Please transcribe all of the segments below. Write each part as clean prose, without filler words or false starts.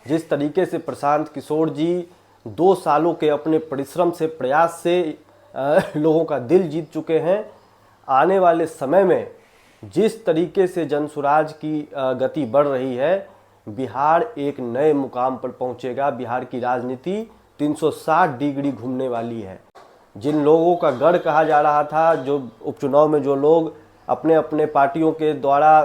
जिस तरीके से प्रशांत किशोर जी 2 सालों के अपने परिश्रम से, प्रयास से लोगों का दिल जीत चुके हैं, आने वाले समय में जिस तरीके से जनसुराज की गति बढ़ रही है, बिहार एक नए मुकाम पर पहुंचेगा। बिहार की राजनीति 360 डिग्री घूमने वाली है। जिन लोगों का गढ़ कहा जा रहा था, जो उपचुनाव में जो लोग अपने अपने पार्टियों के द्वारा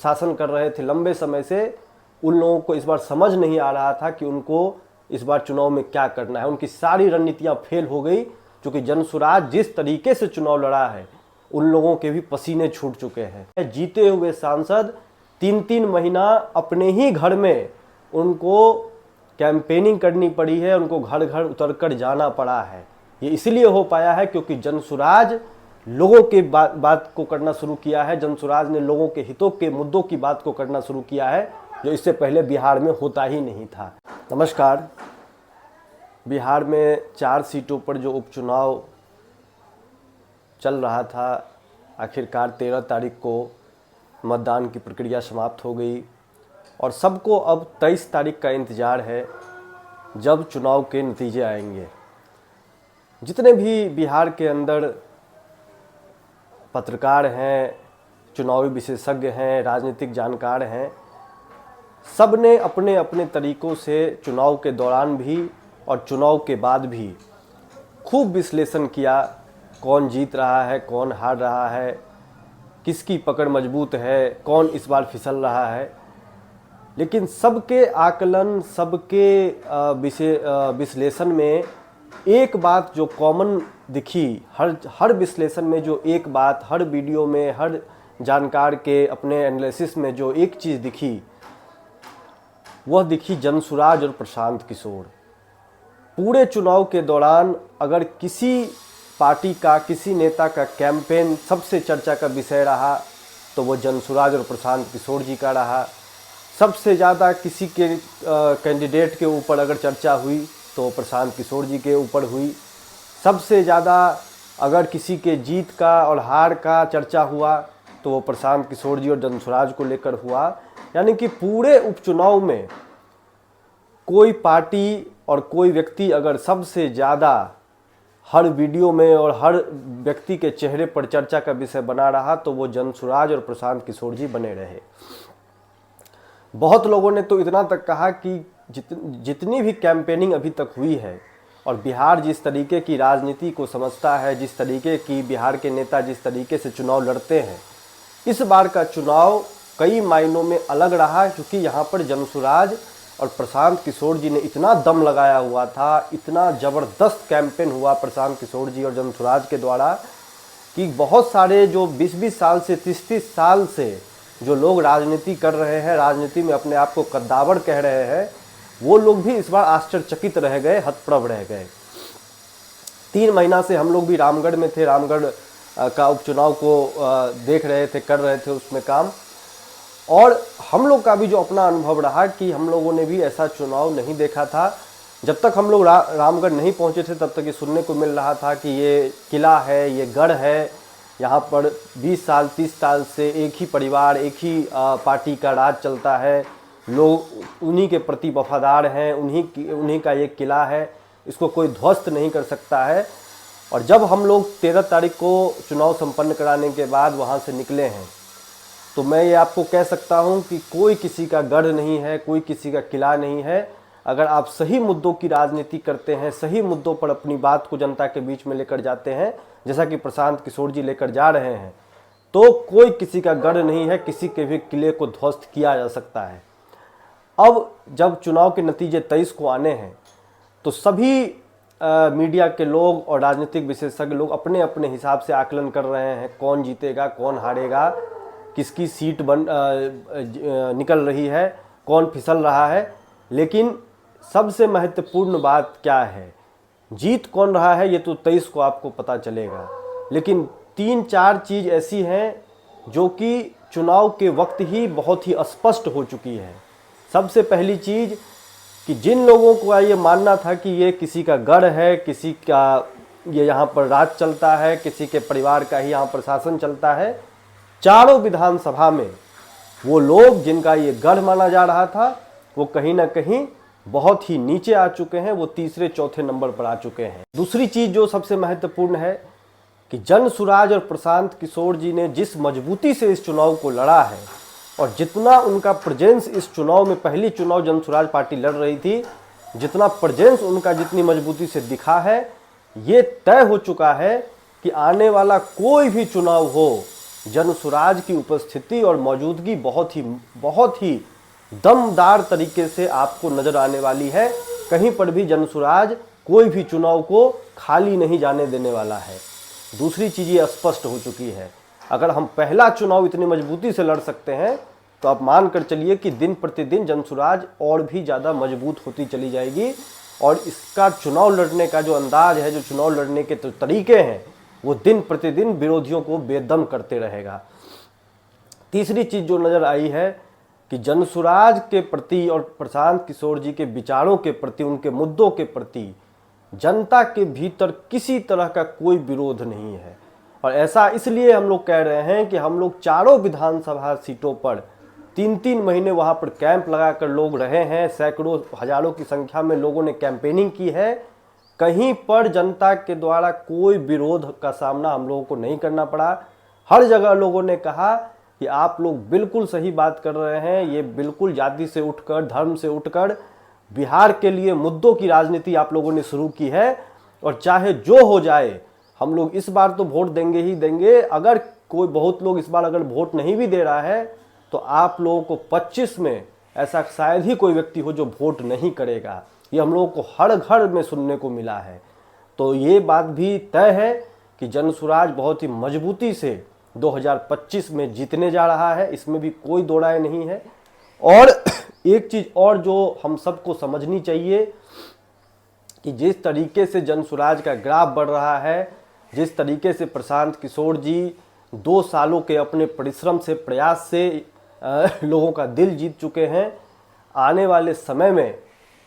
शासन कर रहे थे लंबे समय से, उन लोगों को इस बार समझ नहीं आ रहा था कि उनको इस बार चुनाव में क्या करना है। उनकी सारी रणनीतियां फेल हो गई, क्योंकि जनसुराज जिस तरीके से चुनाव लड़ा है, उन लोगों के भी पसीने छूट चुके हैं। जीते हुए सांसद 3-3 महीना अपने ही घर में उनको कैंपेनिंग करनी पड़ी है, उनको घर घर उतरकर जाना पड़ा है। ये इसलिए हो पाया है क्योंकि जनसुराज लोगों के बात को करना शुरू किया है। जनसुराज ने लोगों के हितों के मुद्दों की बात को करना शुरू किया है, जो इससे पहले बिहार में होता ही नहीं था। नमस्कार। बिहार में 4 सीटों पर जो उपचुनाव चल रहा था, आखिरकार 13 तारीख को मतदान की प्रक्रिया समाप्त हो गई और सबको अब 23 तारीख का इंतज़ार है, जब चुनाव के नतीजे आएंगे। जितने भी बिहार के अंदर पत्रकार हैं, चुनावी विशेषज्ञ हैं, राजनीतिक जानकार हैं, सब ने अपने अपने तरीक़ों से चुनाव के दौरान भी और चुनाव के बाद भी खूब विश्लेषण किया। कौन जीत रहा है, कौन हार रहा है, किसकी पकड़ मजबूत है, कौन इस बार फिसल रहा है। लेकिन सबके आकलन, सबके विश्लेषण में एक बात जो कॉमन दिखी, हर विश्लेषण में जो एक बात, हर वीडियो में, हर जानकार के अपने एनालिसिस में जो एक चीज़ दिखी, वह दिखी जनसुराज और प्रशांत किशोर। पूरे चुनाव के दौरान अगर किसी पार्टी का, किसी नेता का कैंपेन सबसे चर्चा का विषय रहा, तो वो जनसुराज और प्रशांत किशोर जी का रहा। सबसे ज़्यादा किसी के कैंडिडेट के ऊपर अगर चर्चा हुई, तो प्रशांत किशोर जी के ऊपर हुई। सबसे ज़्यादा अगर किसी के जीत का और हार का चर्चा हुआ, तो वो प्रशांत किशोर जी और जनसुराज को लेकर हुआ। यानी कि पूरे उपचुनाव में कोई पार्टी और कोई व्यक्ति अगर सबसे ज़्यादा हर वीडियो में और हर व्यक्ति के चेहरे पर चर्चा का विषय बना रहा, तो वो जनसुराज और प्रशांत किशोर जी बने रहे। बहुत लोगों ने तो इतना तक कहा कि जितनी भी कैंपेनिंग अभी तक हुई है और बिहार जिस तरीके की राजनीति को समझता है, जिस तरीके की बिहार के नेता जिस तरीके से चुनाव लड़ते हैं, इस बार का चुनाव कई मायनों में अलग रहा, क्योंकि यहाँ पर जनसुराज और प्रशांत किशोर जी ने इतना दम लगाया हुआ था, इतना ज़बरदस्त कैंपेन हुआ प्रशांत किशोर जी और जनसुराज के द्वारा, कि बहुत सारे जो 20-20 साल से 30-30 साल से जो लोग राजनीति कर रहे हैं, राजनीति में अपने आप को कद्दावर कह रहे हैं, वो लोग भी इस बार आश्चर्यचकित रह गए, हतप्रभ रह गए। 3 महीना से हम लोग भी रामगढ़ में थे, रामगढ़ का उपचुनाव को देख रहे थे, कर रहे थे उसमें काम। और हम लोग का भी जो अपना अनुभव रहा कि हम लोगों ने भी ऐसा चुनाव नहीं देखा था। जब तक हम लोग रामगढ़ नहीं पहुंचे थे, तब तक ये सुनने को मिल रहा था कि ये किला है, ये गढ़ है, यहाँ पर 20 साल 30 साल से एक ही परिवार, एक ही पार्टी का राज चलता है, लोग उन्हीं के प्रति वफादार हैं, उन्हीं का ये किला है, इसको कोई ध्वस्त नहीं कर सकता है। और जब हम लोग 13 तारीख को चुनाव संपन्न कराने के बाद वहाँ से निकले हैं, तो मैं ये आपको कह सकता हूँ कि कोई किसी का गढ़ नहीं है, कोई किसी का किला नहीं है। अगर आप सही मुद्दों की राजनीति करते हैं, सही मुद्दों पर अपनी बात को जनता के बीच में लेकर जाते हैं, जैसा कि प्रशांत किशोर जी लेकर जा रहे हैं, तो कोई किसी का गढ़ नहीं है, किसी के भी किले को ध्वस्त किया जा सकता है। अब जब चुनाव के नतीजे 23 को आने हैं, तो सभी मीडिया के लोग और राजनीतिक विशेषज्ञ लोग अपने अपने हिसाब से आकलन कर रहे हैं, कौन जीतेगा, कौन हारेगा, किसकी सीट निकल रही है, कौन फिसल रहा है। लेकिन सबसे महत्वपूर्ण बात क्या है, जीत कौन रहा है, ये तो 23 को आपको पता चलेगा। लेकिन 3-4 चीज़ ऐसी हैं जो कि चुनाव के वक्त ही बहुत ही स्पष्ट हो चुकी है। सबसे पहली चीज़ कि जिन लोगों को ये मानना था कि ये किसी का गढ़ है, किसी का ये यहाँ पर राज चलता है, किसी के परिवार का ही यहाँ पर शासन चलता है, चारों विधानसभा में वो लोग जिनका ये गढ़ माना जा रहा था, वो कहीं ना कहीं बहुत ही नीचे आ चुके हैं, वो तीसरे चौथे नंबर पर आ चुके हैं। दूसरी चीज़ जो सबसे महत्वपूर्ण है कि जनसुराज और प्रशांत किशोर जी ने जिस मजबूती से इस चुनाव को लड़ा है और जितना उनका प्रेजेंस इस चुनाव में, पहली चुनाव जनसुराज पार्टी लड़ रही थी, जितना प्रेजेंस उनका जितनी मजबूती से दिखा है, ये तय हो चुका है कि आने वाला कोई भी चुनाव हो, जनसुराज की उपस्थिति और मौजूदगी बहुत ही दमदार तरीके से आपको नजर आने वाली है। कहीं पर भी जनसुराज कोई भी चुनाव को खाली नहीं जाने देने वाला है। दूसरी चीज़ ये स्पष्ट हो चुकी है, अगर हम पहला चुनाव इतनी मजबूती से लड़ सकते हैं तो आप मान कर चलिए कि दिन प्रतिदिन जनसुराज और भी ज़्यादा मजबूत होती चली जाएगी और इसका चुनाव लड़ने का जो अंदाज है, जो चुनाव लड़ने के तरीके हैं, वो दिन प्रतिदिन विरोधियों को बेदम करते रहेगा। तीसरी चीज़ जो नज़र आई है कि जनसुराज के प्रति और प्रशांत किशोर जी के विचारों के प्रति, उनके मुद्दों के प्रति जनता के भीतर किसी तरह का कोई विरोध नहीं है। और ऐसा इसलिए हम लोग कह रहे हैं कि हम लोग चारों विधानसभा सीटों पर 3-3 महीने वहाँ पर कैंप लगाकर लोग रहे हैं, सैकड़ों हजारों की संख्या में लोगों ने कैंपेनिंग की है। कहीं पर जनता के द्वारा कोई विरोध का सामना हम लोगों को नहीं करना पड़ा। हर जगह लोगों ने कहा कि आप लोग बिल्कुल सही बात कर रहे हैं, ये बिल्कुल जाति से उठकर, धर्म से उठकर बिहार के लिए मुद्दों की राजनीति आप लोगों ने शुरू की है और चाहे जो हो जाए हम लोग इस बार तो वोट देंगे ही देंगे। अगर कोई बहुत लोग इस बार अगर वोट नहीं भी दे रहा है तो आप लोगों को 25 में ऐसा शायद ही कोई व्यक्ति हो जो वोट नहीं करेगा। ये हम लोगों को हर घर में सुनने को मिला है। तो ये बात भी तय है कि जनसुराज बहुत ही मजबूती से 2025 में जीतने जा रहा है, इसमें भी कोई दो राय नहीं है। और एक चीज़ और जो हम सबको समझनी चाहिए कि जिस तरीके से जनसुराज का ग्राफ बढ़ रहा है, जिस तरीके से प्रशांत किशोर जी 2 सालों के अपने परिश्रम से, प्रयास से लोगों का दिल जीत चुके हैं, आने वाले समय में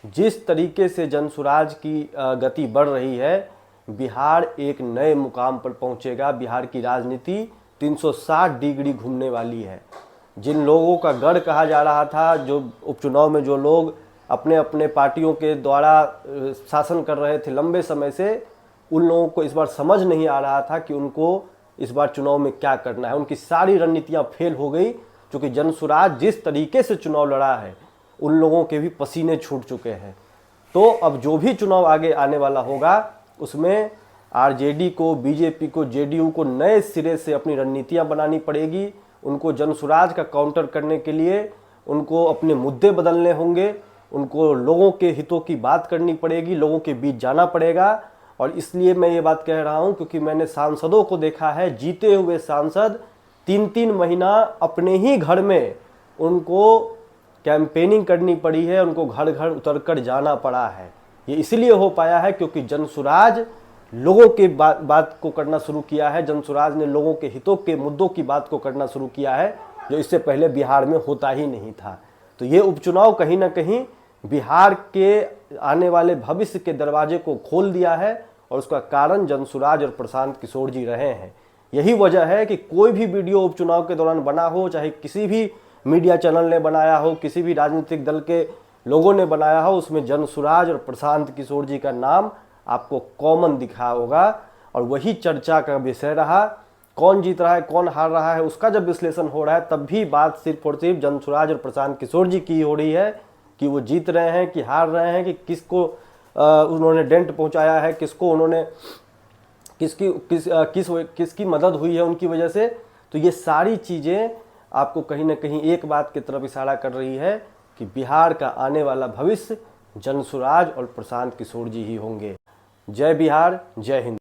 जिस तरीके से जनसुराज की गति बढ़ रही है, बिहार एक नए मुकाम पर पहुंचेगा। बिहार की राजनीति 360 डिग्री घूमने वाली है। जिन लोगों का गढ़ कहा जा रहा था, जो उपचुनाव में जो लोग अपने अपने पार्टियों के द्वारा शासन कर रहे थे लंबे समय से, उन लोगों को इस बार समझ नहीं आ रहा था कि उनको इस बार चुनाव में क्या करना है। उनकी सारी रणनीतियां फेल हो गई, क्योंकि जनसुराज जिस तरीके से चुनाव लड़ा है, उन लोगों के भी पसीने छूट चुके हैं। तो अब जो भी चुनाव आगे आने वाला होगा, उसमें आरजेडी को, बीजेपी को, जेडीयू को नए सिरे से अपनी रणनीतियां बनानी पड़ेगी। उनको जनसुराज का काउंटर करने के लिए उनको अपने मुद्दे बदलने होंगे, उनको लोगों के हितों की बात करनी पड़ेगी, लोगों के बीच जाना पड़ेगा। और इसलिए मैं ये बात कह रहा हूँ क्योंकि मैंने सांसदों को देखा है, जीते हुए सांसद 3-3 महीना अपने ही घर में उनको कैंपेनिंग करनी पड़ी है, उनको घर घर उतरकर जाना पड़ा है। ये इसलिए हो पाया है क्योंकि जनसुराज लोगों के बात को करना शुरू किया है। जनसुराज ने लोगों के हितों के मुद्दों की बात को करना शुरू किया है, जो इससे पहले बिहार में होता ही नहीं था। तो ये उपचुनाव कहीं ना कहीं बिहार के आने वाले भविष्य के दरवाजे को खोल दिया है और उसका कारण जनसुराज और प्रशांत किशोर जी रहे हैं। यही वजह है कि कोई भी वीडियो उपचुनाव के दौरान बना हो, चाहे किसी भी मीडिया चैनल ने बनाया हो, किसी भी राजनीतिक दल के लोगों ने बनाया हो, उसमें जनसुराज और प्रशांत किशोर जी का नाम आपको कॉमन दिखा होगा और वही चर्चा का विषय रहा। कौन जीत रहा है, कौन हार रहा है, उसका जब विश्लेषण हो रहा है, तब भी बात सिर्फ और सिर्फ जनसुराज और प्रशांत किशोर जी की हो रही है कि वो जीत रहे हैं कि हार रहे हैं, कि किसको उन्होंने डेंट पहुंचाया है, किसको उन्होंने किसकी मदद हुई है उनकी वजह से। तो ये सारी चीज़ें आपको कहीं ना कहीं एक बात की तरफ इशारा कर रही है कि बिहार का आने वाला भविष्य जनसुराज और प्रशांत किशोर जी ही होंगे। जय बिहार, जय हिंद।